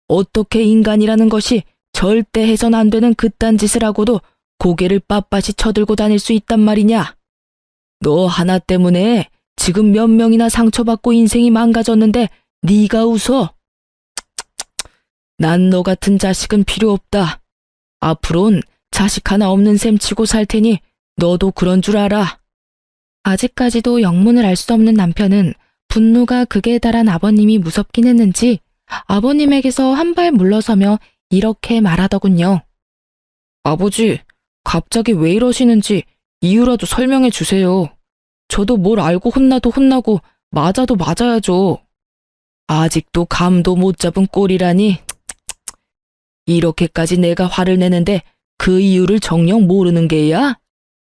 어떻게 인간이라는 것이 절대 해선 안 되는 그딴 짓을 하고도 고개를 빳빳이 쳐들고 다닐 수 있단 말이냐? 너 하나 때문에 지금 몇 명이나 상처받고 인생이 망가졌는데 네가 웃어? 난 너 같은 자식은 필요 없다. 앞으론 자식 하나 없는 셈 치고 살 테니 너도 그런 줄 알아. 아직까지도 영문을 알 수 없는 남편은 분노가 극에 달한 아버님이 무섭긴 했는지 아버님에게서 한 발 물러서며 이렇게 말하더군요. 아버지, 갑자기 왜 이러시는지 이유라도 설명해 주세요. 저도 뭘 알고 혼나도 혼나고 맞아도 맞아야죠. 아직도 감도 못 잡은 꼴이라니. 이렇게까지 내가 화를 내는데 그 이유를 정녕 모르는 게야?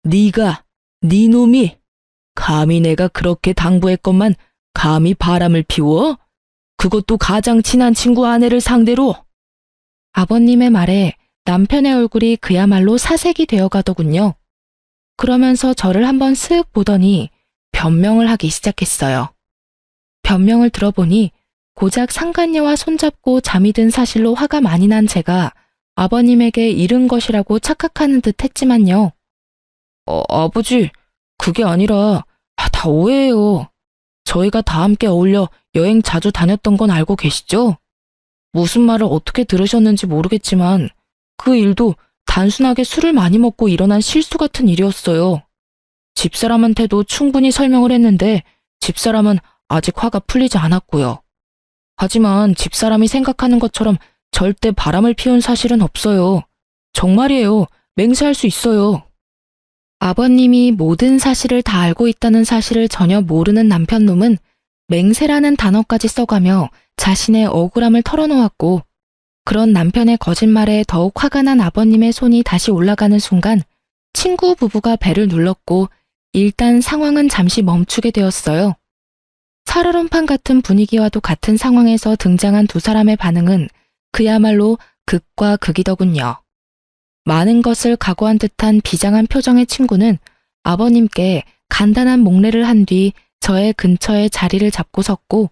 네가, 네 놈이 감히 내가 그렇게 당부했건만 감히 바람을 피워? 그것도 가장 친한 친구 아내를 상대로? 아버님의 말에 남편의 얼굴이 그야말로 사색이 되어 가더군요. 그러면서 저를 한번 쓱 보더니 변명을 하기 시작했어요. 변명을 들어보니 고작 상간녀와 손잡고 잠이 든 사실로 화가 많이 난 제가 아버님에게 잃은 것이라고 착각하는 듯 했지만요. 아버지, 그게 아니라 다 오해예요. 저희가 다 함께 어울려 여행 자주 다녔던 건 알고 계시죠? 무슨 말을 어떻게 들으셨는지 모르겠지만 그 일도 단순하게 술을 많이 먹고 일어난 실수 같은 일이었어요. 집사람한테도 충분히 설명을 했는데 집사람은 아직 화가 풀리지 않았고요. 하지만 집사람이 생각하는 것처럼 절대 바람을 피운 사실은 없어요. 정말이에요. 맹세할 수 있어요. 아버님이 모든 사실을 다 알고 있다는 사실을 전혀 모르는 남편놈은 맹세라는 단어까지 써가며 자신의 억울함을 털어놓았고 그런 남편의 거짓말에 더욱 화가 난 아버님의 손이 다시 올라가는 순간 친구 부부가 배를 눌렀고 일단 상황은 잠시 멈추게 되었어요. 살얼음판 같은 분위기와도 같은 상황에서 등장한 두 사람의 반응은 그야말로 극과 극이더군요. 많은 것을 각오한 듯한 비장한 표정의 친구는 아버님께 간단한 목례를 한 뒤 저의 근처에 자리를 잡고 섰고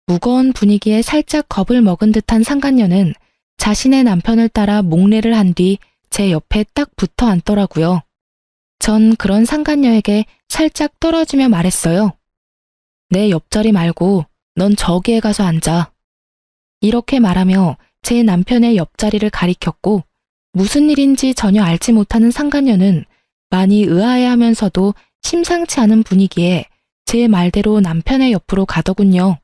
무거운 분위기에 살짝 겁을 먹은 듯한 상간녀는 자신의 남편을 따라 목례를 한 뒤 제 옆에 딱 붙어 앉더라고요. 전 그런 상간녀에게 살짝 떨어지며 말했어요. 내 옆자리 말고 넌 저기에 가서 앉아. 이렇게 말하며 제 남편의 옆자리를 가리켰고 무슨 일인지 전혀 알지 못하는 상간녀는 많이 의아해하면서도 심상치 않은 분위기에 제 말대로 남편의 옆으로 가더군요.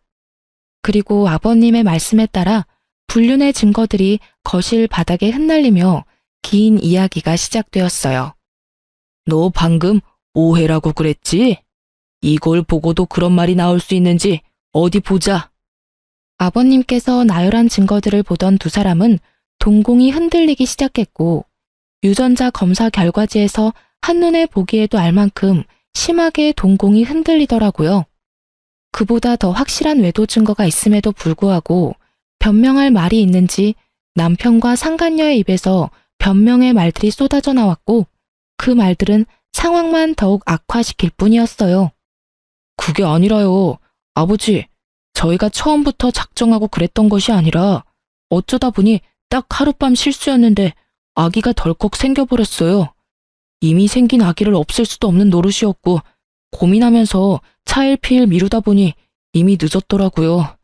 그리고 아버님의 말씀에 따라 불륜의 증거들이 거실 바닥에 흩날리며 긴 이야기가 시작되었어요. 너 방금 오해라고 그랬지? 이걸 보고도 그런 말이 나올 수 있는지 어디 보자. 아버님께서 나열한 증거들을 보던 두 사람은 동공이 흔들리기 시작했고 유전자 검사 결과지에서 한눈에 보기에도 알 만큼 심하게 동공이 흔들리더라고요. 그보다 더 확실한 외도 증거가 있음에도 불구하고 변명할 말이 있는지 남편과 상간녀의 입에서 변명의 말들이 쏟아져 나왔고 그 말들은 상황만 더욱 악화시킬 뿐이었어요. 그게 아니라요. 아버지, 저희가 처음부터 작정하고 그랬던 것이 아니라 어쩌다 보니 딱 하룻밤 실수였는데 아기가 덜컥 생겨버렸어요. 이미 생긴 아기를 없앨 수도 없는 노릇이었고 고민하면서 차일피일 미루다 보니 이미 늦었더라고요.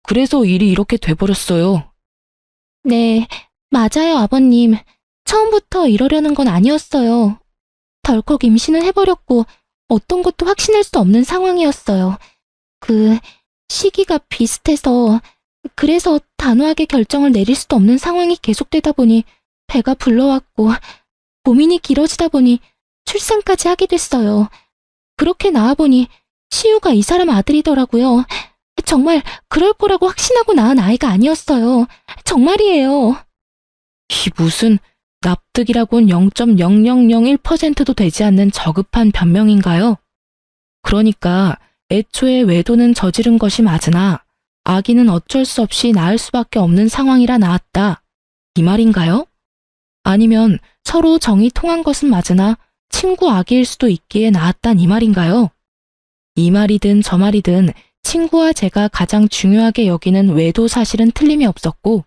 그래서 일이 이렇게 돼버렸어요. 네, 맞아요, 아버님. 처음부터 이러려는 건 아니었어요. 덜컥 임신을 해버렸고 어떤 것도 확신할 수 없는 상황이었어요. 시기가 비슷해서 그래서 단호하게 결정을 내릴 수도 없는 상황이 계속되다 보니 배가 불러왔고 고민이 길어지다 보니 출산까지 하게 됐어요. 그렇게 나와보니 시우가 이 사람 아들이더라고요. 정말 그럴 거라고 확신하고 낳은 아이가 아니었어요. 정말이에요. 이 무슨 납득이라곤 0.0001%도 되지 않는 저급한 변명인가요? 그러니까 애초에 외도는 저지른 것이 맞으나 아기는 어쩔 수 없이 낳을 수밖에 없는 상황이라 낳았다. 이 말인가요? 아니면 서로 정이 통한 것은 맞으나 친구 아기일 수도 있기에 낳았단 이 말인가요? 이 말이든 저 말이든 친구와 제가 가장 중요하게 여기는 외도 사실은 틀림이 없었고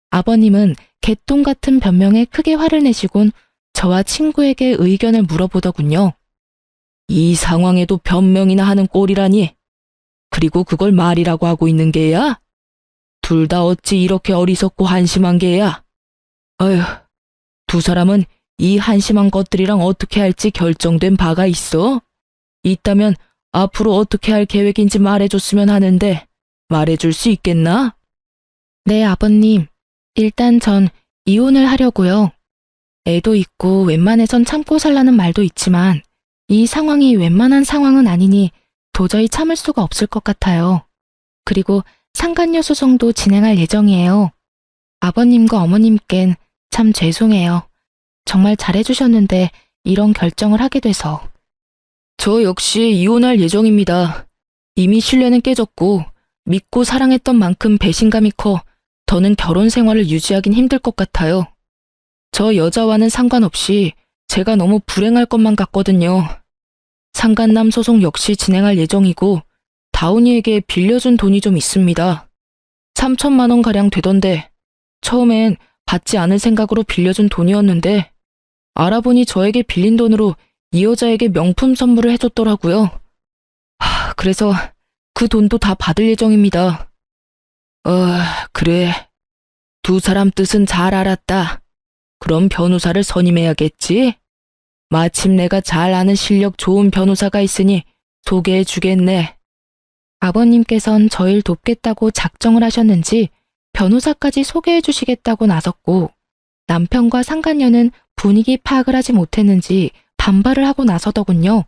아버님은 개똥 같은 변명에 크게 화를 내시곤 저와 친구에게 의견을 물어보더군요. 이 상황에도 변명이나 하는 꼴이라니. 그리고 그걸 말이라고 하고 있는 게야? 둘 다 어찌 이렇게 어리석고 한심한 게야? 어휴, 두 사람은 이 한심한 것들이랑 어떻게 할지 결정된 바가 있어? 있다면 앞으로 어떻게 할 계획인지 말해줬으면 하는데 말해줄 수 있겠나? 네, 아버님. 일단 전 이혼을 하려고요. 애도 있고 웬만해선 참고 살라는 말도 있지만 이 상황이 웬만한 상황은 아니니 도저히 참을 수가 없을 것 같아요. 그리고 상간녀 소송도 진행할 예정이에요. 아버님과 어머님껜 참 죄송해요. 정말 잘해주셨는데 이런 결정을 하게 돼서. 저 역시 이혼할 예정입니다. 이미 신뢰는 깨졌고 믿고 사랑했던 만큼 배신감이 커 더는 결혼 생활을 유지하긴 힘들 것 같아요. 저 여자와는 상관없이 제가 너무 불행할 것만 같거든요. 상간남 소송 역시 진행할 예정이고 다운이에게 빌려준 돈이 좀 있습니다. 3천만 원가량 되던데 처음엔 받지 않을 생각으로 빌려준 돈이었는데 알아보니 저에게 빌린 돈으로 이 여자에게 명품 선물을 해줬더라고요. 그래서 그 돈도 다 받을 예정입니다. 그래. 두 사람 뜻은 잘 알았다. 그럼 변호사를 선임해야겠지? 마침 내가 잘 아는 실력 좋은 변호사가 있으니 소개해 주겠네. 아버님께선 저를 돕겠다고 작정을 하셨는지 변호사까지 소개해 주시겠다고 나섰고 남편과 상간녀는 분위기 파악을 하지 못했는지 반발을 하고 나서더군요.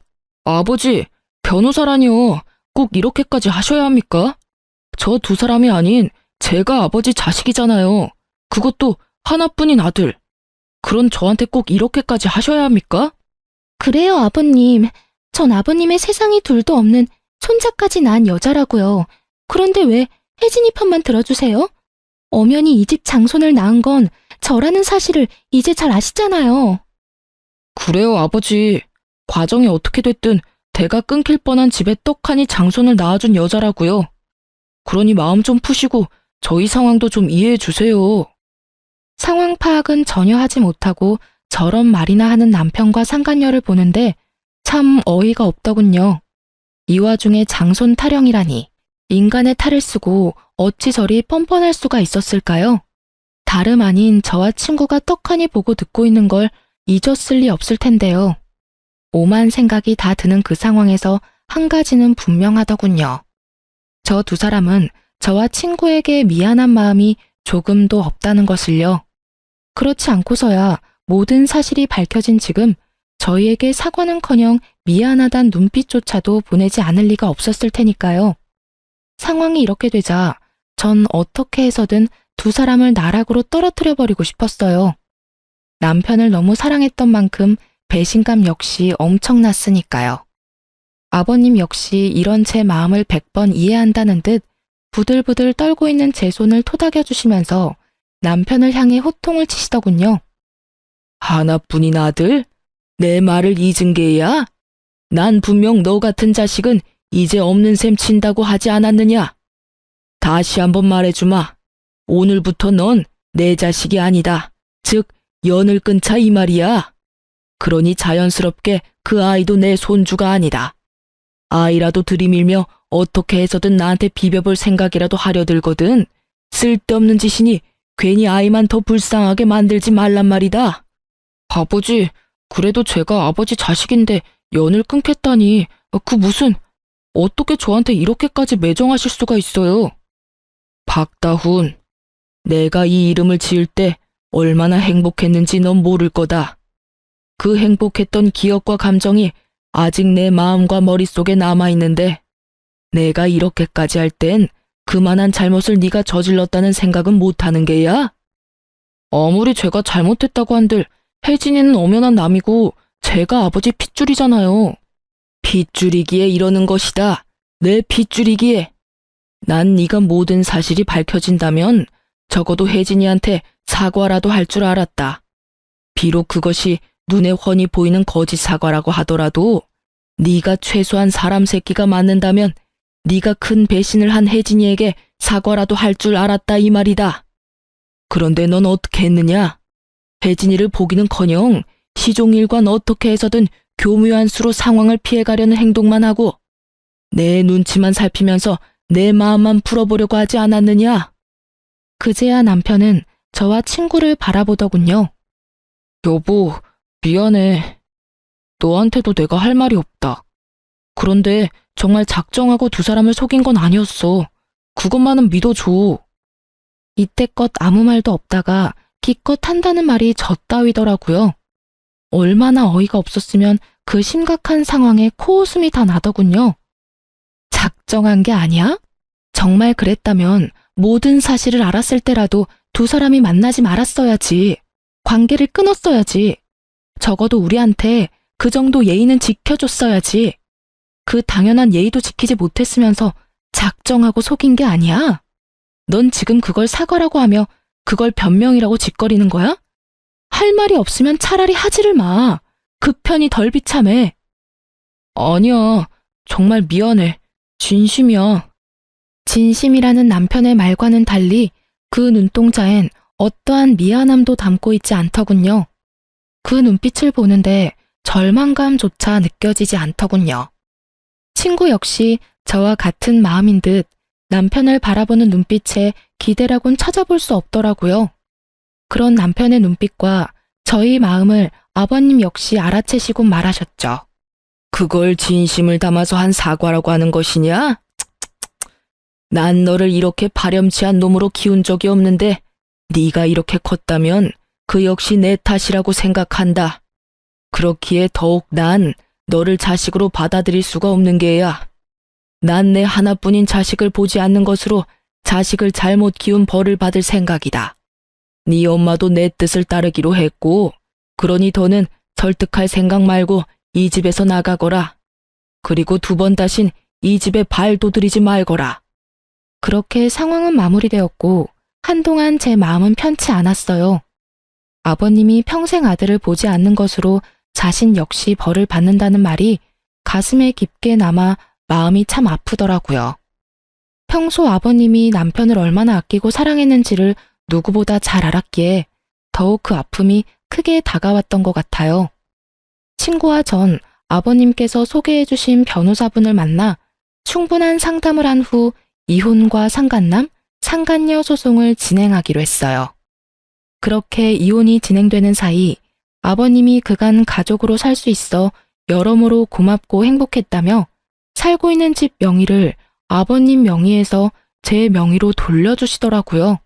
아버지, 변호사라니요. 꼭 이렇게까지 하셔야 합니까? 저 두 사람이 아닌 제가 아버지 자식이잖아요. 그것도 하나뿐인 아들. 그런 저한테 꼭 이렇게까지 하셔야 합니까? 그래요, 아버님. 전 아버님의 세상이 둘도 없는 손자까지 낳은 여자라고요. 그런데 왜 혜진이 편만 들어주세요? 엄연히 이 집 장손을 낳은 건 저라는 사실을 이제 잘 아시잖아요. 그래요, 아버지. 과정이 어떻게 됐든 대가 끊길 뻔한 집에 떡하니 장손을 낳아준 여자라고요. 그러니 마음 좀 푸시고 저희 상황도 좀 이해해 주세요. 상황 파악은 전혀 하지 못하고 저런 말이나 하는 남편과 상간녀를 보는데 참 어이가 없더군요. 이 와중에 장손 타령이라니 인간의 탈을 쓰고 어찌 저리 뻔뻔할 수가 있었을까요? 다름 아닌 저와 친구가 떡하니 보고 듣고 있는 걸 잊었을 리 없을 텐데요. 오만 생각이 다 드는 그 상황에서 한 가지는 분명하더군요. 저 두 사람은 저와 친구에게 미안한 마음이 조금도 없다는 것을요. 그렇지 않고서야 모든 사실이 밝혀진 지금 저희에게 사과는커녕 미안하단 눈빛조차도 보내지 않을 리가 없었을 테니까요. 상황이 이렇게 되자 전 어떻게 해서든 두 사람을 나락으로 떨어뜨려 버리고 싶었어요. 남편을 너무 사랑했던 만큼 배신감 역시 엄청났으니까요. 아버님 역시 이런 제 마음을 100번 이해한다는 듯 부들부들 떨고 있는 제 손을 토닥여 주시면서 남편을 향해 호통을 치시더군요. 하나뿐인 아들? 내 말을 잊은 게야? 난 분명 너 같은 자식은 이제 없는 셈 친다고 하지 않았느냐? 다시 한번 말해주마. 오늘부터 넌 내 자식이 아니다. 즉, 연을 끊자 이 말이야. 그러니 자연스럽게 그 아이도 내 손주가 아니다. 아이라도 들이밀며 어떻게 해서든 나한테 비벼볼 생각이라도 하려 들거든. 쓸데없는 짓이니 괜히 아이만 더 불쌍하게 만들지 말란 말이다. 아버지, 그래도 제가 아버지 자식인데 연을 끊겠다니 그 무슨 어떻게 저한테 이렇게까지 매정하실 수가 있어요. 박다훈, 내가 이 이름을 지을 때 얼마나 행복했는지 넌 모를 거다. 그 행복했던 기억과 감정이 아직 내 마음과 머릿속에 남아있는데 내가 이렇게까지 할 땐 그만한 잘못을 네가 저질렀다는 생각은 못하는 게야? 아무리 제가 잘못했다고 한들 혜진이는 엄연한 남이고 제가 아버지 핏줄이잖아요. 핏줄이기에 이러는 것이다. 내 핏줄이기에. 난 네가 모든 사실이 밝혀진다면 적어도 혜진이한테 사과라도 할 줄 알았다. 비록 그것이 눈에 훤히 보이는 거짓 사과라고 하더라도 네가 최소한 사람 새끼가 맞는다면 네가 큰 배신을 한 혜진이에게 사과라도 할 줄 알았다 이 말이다. 그런데 넌 어떻게 했느냐? 혜진이를 보기는커녕 시종일관 어떻게 해서든 교묘한 수로 상황을 피해가려는 행동만 하고 내 눈치만 살피면서 내 마음만 풀어보려고 하지 않았느냐? 그제야 남편은 저와 친구를 바라보더군요. 여보, 미안해. 너한테도 내가 할 말이 없다. 그런데 정말 작정하고 두 사람을 속인 건 아니었어. 그것만은 믿어줘. 이때껏 아무 말도 없다가 기껏 한다는 말이 저 따위더라고요. 얼마나 어이가 없었으면 그 심각한 상황에 코웃음이 다 나더군요. 작정한 게 아니야? 정말 그랬다면 모든 사실을 알았을 때라도 두 사람이 만나지 말았어야지. 관계를 끊었어야지. 적어도 우리한테 그 정도 예의는 지켜줬어야지. 그 당연한 예의도 지키지 못했으면서 작정하고 속인 게 아니야? 넌 지금 그걸 사과라고 하며 그걸 변명이라고 짓거리는 거야? 할 말이 없으면 차라리 하지를 마. 그 편이 덜 비참해. 아니야. 정말 미안해. 진심이야. 진심이라는 남편의 말과는 달리 그 눈동자엔 어떠한 미안함도 담고 있지 않더군요. 그 눈빛을 보는데 절망감조차 느껴지지 않더군요. 친구 역시 저와 같은 마음인 듯 남편을 바라보는 눈빛에 기대라곤 찾아볼 수 없더라고요. 그런 남편의 눈빛과 저희 마음을 아버님 역시 알아채시고 말하셨죠. 그걸 진심을 담아서 한 사과라고 하는 것이냐? 난 너를 이렇게 파렴치한 놈으로 키운 적이 없는데 네가 이렇게 컸다면 그 역시 내 탓이라고 생각한다. 그렇기에 더욱 난 너를 자식으로 받아들일 수가 없는 게야. 난 내 하나뿐인 자식을 보지 않는 것으로 자식을 잘못 키운 벌을 받을 생각이다. 네 엄마도 내 뜻을 따르기로 했고 그러니 더는 설득할 생각 말고 이 집에서 나가거라. 그리고 두 번 다신 이 집에 발도 들이지 말거라. 그렇게 상황은 마무리되었고 한동안 제 마음은 편치 않았어요. 아버님이 평생 아들을 보지 않는 것으로 자신 역시 벌을 받는다는 말이 가슴에 깊게 남아 마음이 참 아프더라고요. 평소 아버님이 남편을 얼마나 아끼고 사랑했는지를 누구보다 잘 알았기에 더욱 그 아픔이 크게 다가왔던 것 같아요. 친구와 전 아버님께서 소개해 주신 변호사분을 만나 충분한 상담을 한 후 이혼과 상간남, 상간녀 소송을 진행하기로 했어요. 그렇게 이혼이 진행되는 사이 아버님이 그간 가족으로 살 수 있어 여러모로 고맙고 행복했다며 살고 있는 집 명의를 아버님 명의에서 제 명의로 돌려주시더라고요.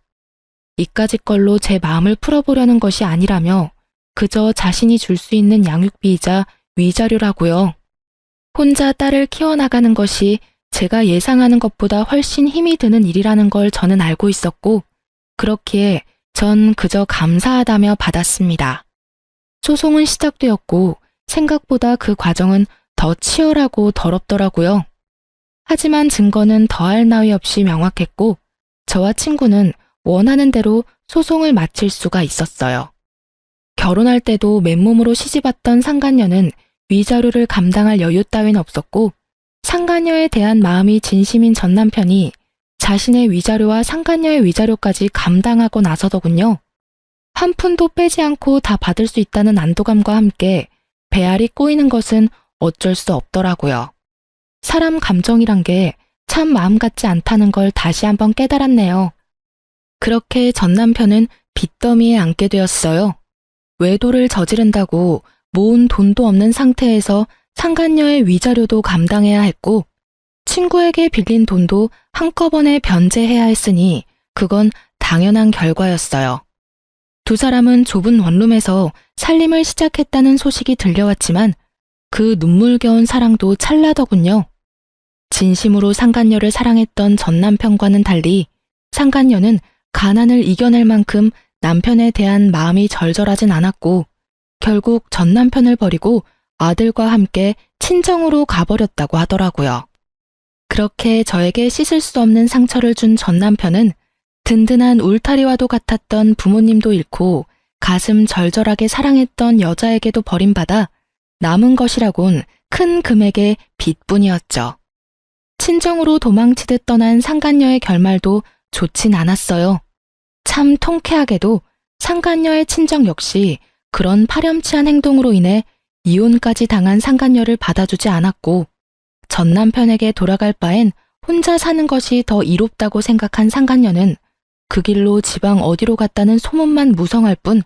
이까짓 걸로 제 마음을 풀어보려는 것이 아니라며 그저 자신이 줄 수 있는 양육비이자 위자료라고요. 혼자 딸을 키워나가는 것이 제가 예상하는 것보다 훨씬 힘이 드는 일이라는 걸 저는 알고 있었고, 그렇기에 전 그저 감사하다며 받았습니다. 소송은 시작되었고 생각보다 그 과정은 더 치열하고 더럽더라고요. 하지만 증거는 더할 나위 없이 명확했고 저와 친구는 원하는 대로 소송을 마칠 수가 있었어요. 결혼할 때도 맨몸으로 시집왔던 상간녀는 위자료를 감당할 여유 따윈 없었고 상간녀에 대한 마음이 진심인 전 남편이 자신의 위자료와 상간녀의 위자료까지 감당하고 나서더군요. 한 푼도 빼지 않고 다 받을 수 있다는 안도감과 함께 배알이 꼬이는 것은 어쩔 수 없더라고요. 사람 감정이란 게 참 마음 같지 않다는 걸 다시 한번 깨달았네요. 그렇게 전 남편은 빚더미에 앉게 되었어요. 외도를 저지른다고 모은 돈도 없는 상태에서 상간녀의 위자료도 감당해야 했고 친구에게 빌린 돈도 한꺼번에 변제해야 했으니 그건 당연한 결과였어요. 두 사람은 좁은 원룸에서 살림을 시작했다는 소식이 들려왔지만 그 눈물겨운 사랑도 찰나더군요. 진심으로 상간녀를 사랑했던 전 남편과는 달리 상간녀는 가난을 이겨낼 만큼 남편에 대한 마음이 절절하진 않았고 결국 전 남편을 버리고 아들과 함께 친정으로 가버렸다고 하더라고요. 그렇게 저에게 씻을 수 없는 상처를 준 전 남편은 든든한 울타리와도 같았던 부모님도 잃고 가슴 절절하게 사랑했던 여자에게도 버림받아 남은 것이라곤 큰 금액의 빚뿐이었죠. 친정으로 도망치듯 떠난 상간녀의 결말도 좋진 않았어요. 참 통쾌하게도 상간녀의 친정 역시 그런 파렴치한 행동으로 인해 이혼까지 당한 상간녀를 받아주지 않았고 전 남편에게 돌아갈 바엔 혼자 사는 것이 더 이롭다고 생각한 상간녀는 그 길로 지방 어디로 갔다는 소문만 무성할 뿐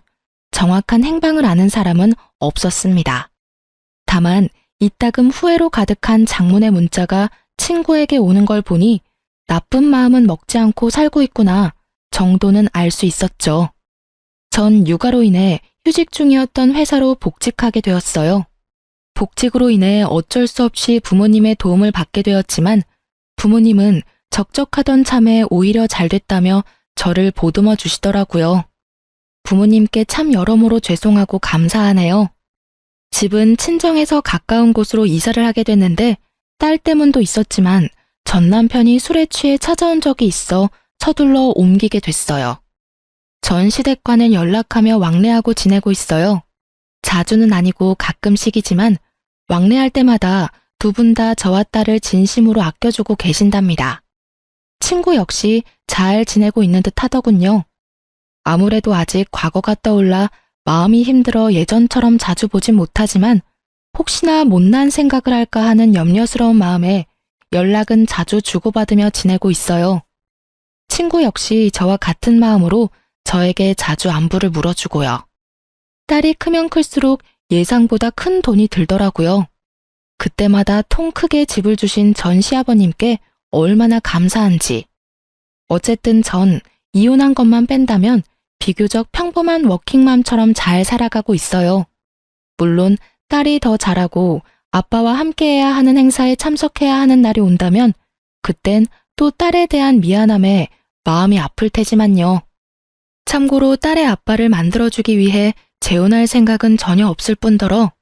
정확한 행방을 아는 사람은 없었습니다. 다만 이따금 후회로 가득한 장문의 문자가 친구에게 오는 걸 보니 나쁜 마음은 먹지 않고 살고 있구나 정도는 알 수 있었죠. 전 육아로 인해 휴직 중이었던 회사로 복직하게 되었어요. 복직으로 인해 어쩔 수 없이 부모님의 도움을 받게 되었지만 부모님은 적적하던 참에 오히려 잘 됐다며 저를 보듬어 주시더라고요. 부모님께 참 여러모로 죄송하고 감사하네요. 집은 친정에서 가까운 곳으로 이사를 하게 됐는데 딸 때문도 있었지만 전 남편이 술에 취해 찾아온 적이 있어 서둘러 옮기게 됐어요. 전 시댁과는 연락하며 왕래하고 지내고 있어요. 자주는 아니고 가끔씩이지만 왕래할 때마다 두 분 다 저와 딸을 진심으로 아껴주고 계신답니다. 친구 역시 잘 지내고 있는 듯 하더군요. 아무래도 아직 과거가 떠올라 마음이 힘들어 예전처럼 자주 보진 못하지만 혹시나 못난 생각을 할까 하는 염려스러운 마음에 연락은 자주 주고받으며 지내고 있어요. 친구 역시 저와 같은 마음으로 저에게 자주 안부를 물어주고요. 딸이 크면 클수록 예상보다 큰 돈이 들더라고요. 그때마다 통 크게 집을 주신 전 시아버님께 얼마나 감사한지. 어쨌든 전 이혼한 것만 뺀다면 비교적 평범한 워킹맘처럼 잘 살아가고 있어요. 물론 딸이 더 잘하고 아빠와 함께해야 하는 행사에 참석해야 하는 날이 온다면 그땐 또 딸에 대한 미안함에 마음이 아플 테지만요. 참고로 딸의 아빠를 만들어주기 위해 재혼할 생각은 전혀 없을 뿐더러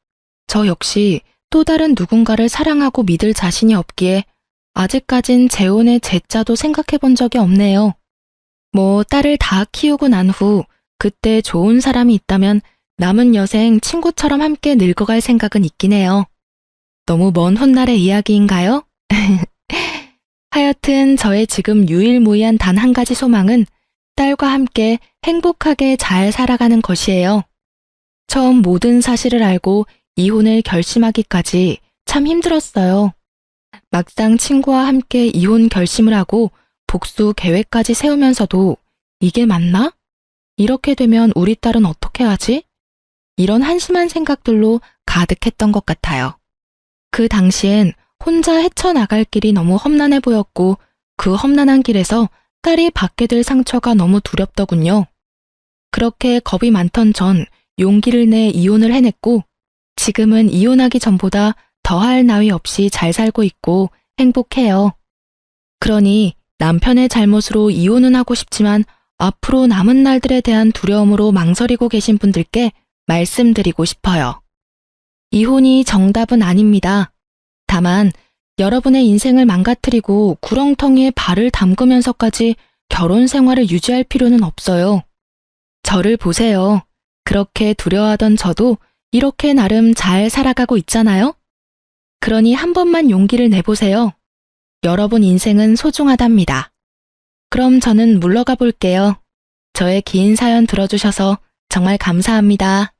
저 역시 또 다른 누군가를 사랑하고 믿을 자신이 없기에 아직까진 재혼의 재자도 생각해 본 적이 없네요. 뭐 딸을 다 키우고 난 후 그때 좋은 사람이 있다면 남은 여생 친구처럼 함께 늙어갈 생각은 있긴 해요. 너무 먼 훗날의 이야기인가요? 하여튼 저의 지금 유일무이한 단 한 가지 소망은 딸과 함께 행복하게 잘 살아가는 것이에요. 처음 모든 사실을 알고 이혼을 결심하기까지 참 힘들었어요. 막상 친구와 함께 이혼 결심을 하고 복수 계획까지 세우면서도 이게 맞나? 이렇게 되면 우리 딸은 어떻게 하지? 이런 한심한 생각들로 가득했던 것 같아요. 그 당시엔 혼자 헤쳐나갈 길이 너무 험난해 보였고 그 험난한 길에서 딸이 받게 될 상처가 너무 두렵더군요. 그렇게 겁이 많던 전 용기를 내 이혼을 해냈고 지금은 이혼하기 전보다 더할 나위 없이 잘 살고 있고 행복해요. 그러니 남편의 잘못으로 이혼은 하고 싶지만 앞으로 남은 날들에 대한 두려움으로 망설이고 계신 분들께 말씀드리고 싶어요. 이혼이 정답은 아닙니다. 다만 여러분의 인생을 망가뜨리고 구렁텅이에 발을 담그면서까지 결혼 생활을 유지할 필요는 없어요. 저를 보세요. 그렇게 두려워하던 저도 이렇게 나름 잘 살아가고 있잖아요? 그러니 한 번만 용기를 내보세요. 여러분 인생은 소중하답니다. 그럼 저는 물러가 볼게요. 저의 긴 사연 들어주셔서 정말 감사합니다.